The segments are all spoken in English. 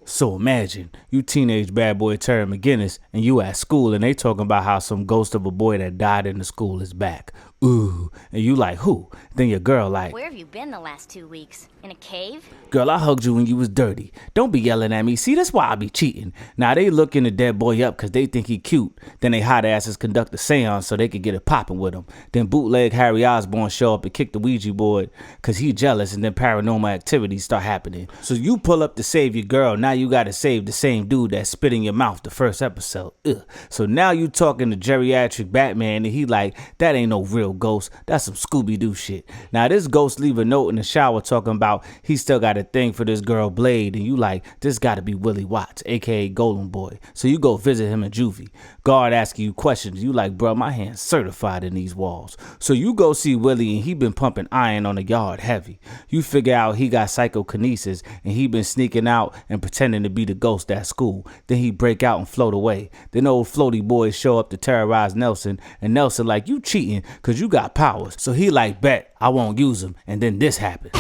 So imagine, you teenage bad boy Terry McGinnis, and you at school and they talking about how some ghost of a boy that died in the school is back. Ooh, and you like, who? Then your girl like, where have you been the last 2 weeks? In a cave? girl, I hugged you when you was dirty. Don't be yelling at me. See, that's why I be cheating. Now they looking the dead boy up because they think he cute. Then they hot asses conduct a seance so they could get it popping with him. Then bootleg Harry Osborn show up and kick the Ouija board because he jealous, and then paranormal activities start happening. So you pull up to save your girl. Now you gotta save the same dude that spit in your mouth the first episode. Ugh. So now you talking to geriatric Batman and he like, that ain't no real ghost. That's some Scooby-Doo shit. Now this ghost leave a note in the shower talking about he still got a thing for this girl Blade, and you like, this gotta be Willie Watts, aka Golden Boy. So you go visit him in juvie. Guard asking you questions. You like, bro, my hand's certified in these walls. So you go see Willie and he been pumping iron on the yard heavy. You figure out he got psychokinesis and he been sneaking out and pretending to be the ghost at school. Then he break out and float away. Then old floaty boys show up to terrorize Nelson, and Nelson like, you cheating cause you got powers. So he like, bet I won't use them. And then this happened.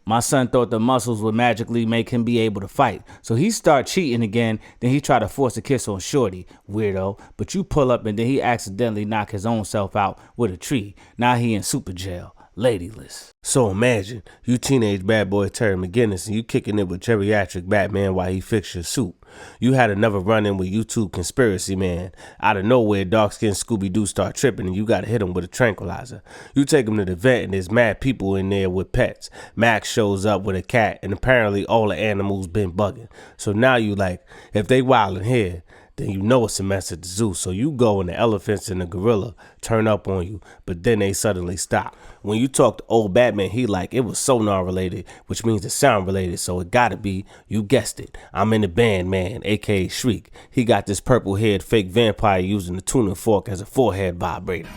My son thought the muscles would magically make him be able to fight. So he start cheating again, then he try to force a kiss on Shorty, weirdo. But you pull up and then he accidentally knock his own self out with a tree. Now he in super jail. Ladyless. So imagine, you teenage bad boy Terry McGinnis and you kicking it with geriatric Batman while he fixed your suit. You had another run-in with YouTube conspiracy man. Out of nowhere, dark-skinned Scooby-Doo start tripping and you gotta hit him with a tranquilizer. You take him to the vet and there's mad people in there with pets. Max shows up with a cat and apparently all the animals been bugging. So now you like, if they wildin' here, then you know it's a mess at the zoo. So you go and the elephants and the gorilla turn up on you, but then they suddenly stop. When you talk to old Batman, he like, it was sonar related, which means it's sound related. So it gotta be, you guessed it, I'm in the band, man, aka Shriek. He got this purple haired fake vampire using the tuning fork as a forehead vibrator.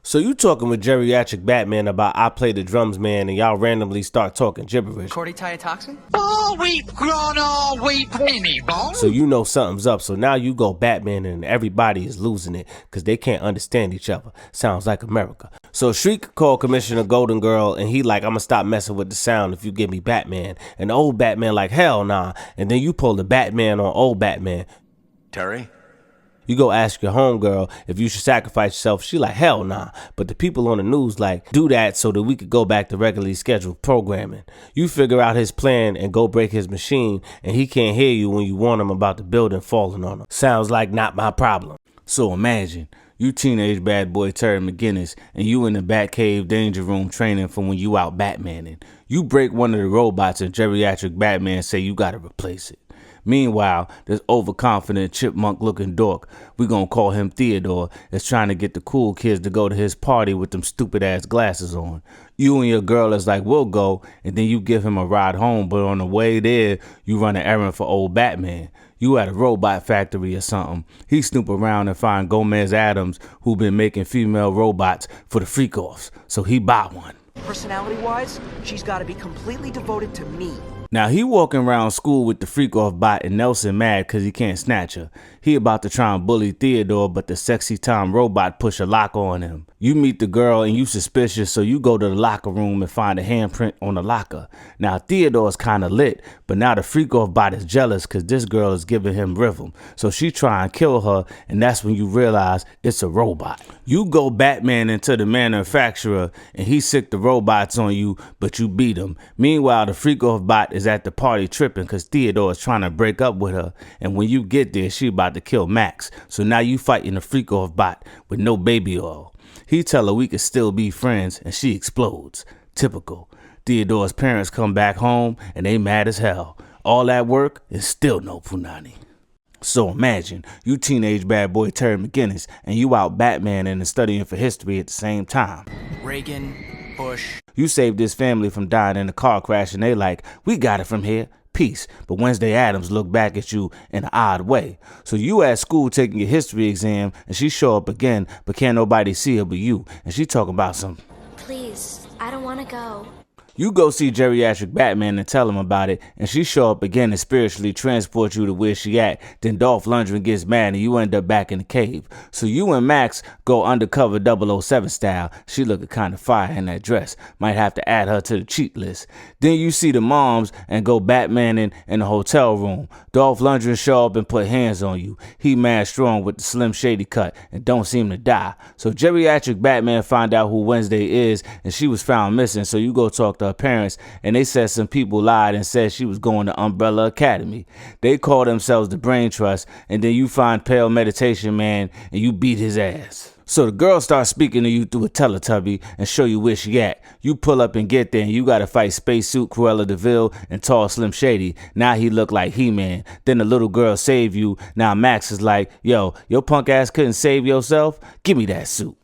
So you talking with geriatric Batman about I play the drums, man, and y'all randomly start talking gibberish. Cordytoxin? Oh, we've grown all we penny bone. So you know something's up. So now you go Batman and everybody is losing it because they can't understand each other. Sounds like America. So Shriek called Commissioner Golden Girl and he like, I'm gonna stop messing with the sound if you give me Batman. And the old Batman like, hell nah. And then you pull the Batman on old Batman. Terry? You go ask your homegirl if you should sacrifice yourself. She like, hell nah. But the people on the news like, do that so that we could go back to regularly scheduled programming. You figure out his plan and go break his machine, and he can't hear you when you warn him about the building falling on him. Sounds like not my problem. So imagine, you teenage bad boy Terry McGinnis and you in the Batcave danger room training for when you out Batmaning. You break one of the robots and geriatric Batman say you gotta replace it. Meanwhile, this overconfident chipmunk-looking dork, we gonna call him Theodore, is trying to get the cool kids to go to his party with them stupid-ass glasses on. You and your girl is like, we'll go, and then you give him a ride home, but on the way there, you run an errand for old Batman. You at a robot factory or something. He snoop around and find Gomez Adams, who been making female robots for the freak-offs, so he buy one. Personality-wise, she's gotta be completely devoted to me. Now he walking around school with the freak off bot and Nelson mad cause he can't snatch her. He about to try and bully Theodore, but the sexy time robot push a lock on him. You meet the girl and you suspicious, so you go to the locker room and find a handprint on the locker. Now Theodore's kinda lit, but now the freak off bot is jealous cause this girl is giving him rhythm. So she try and kill her, and that's when you realize it's a robot. You go Batman into the manufacturer and he sick the robots on you, but you beat him. Meanwhile, the freak off bot is at the party tripping cause Theodore is trying to break up with her, and when you get there, she about to kill Max. So now you fighting the freak off bot with no baby oil. He tell her we could still be friends, and she explodes. Typical. Theodore's parents come back home and they mad as hell. All that work and still no punani. So imagine, you teenage bad boy Terry McGinnis and you out Batman and studying for history at the same time. Reagan, Bush. You saved this family from dying in a car crash and they like, we got it from here. Peace. But Wednesday Addams look back at you in an odd way. So you at school taking your history exam and she show up again, but can't nobody see her but you. And she talking about some, Please, I don't want to go. You go see geriatric Batman and tell him about it, and she show up again and spiritually transport you to where she at. Then Dolph Lundgren gets mad and you end up back in the cave. So you and Max go undercover 007 style. She looking kind of fire in that dress. Might have to add her to the cheat list. Then you see the moms and go Batman in the hotel room. Dolph Lundgren show up and put hands on you. He mad strong with the Slim Shady cut and don't seem to die. So geriatric Batman find out who Wednesday is, and she was found missing. So you go talk to her parents, and they said some people lied and said she was going to Umbrella Academy. They call themselves the Brain Trust, and then you find Pale Meditation Man and you beat his ass. So the girl starts speaking to you through a Teletubby and show you where she at. You pull up and get there, and you gotta fight Spacesuit Cruella DeVille and Tall Slim Shady. Now he look like He-Man. Then the little girl save you. Now Max is like, yo, your punk ass couldn't save yourself? Give me that suit.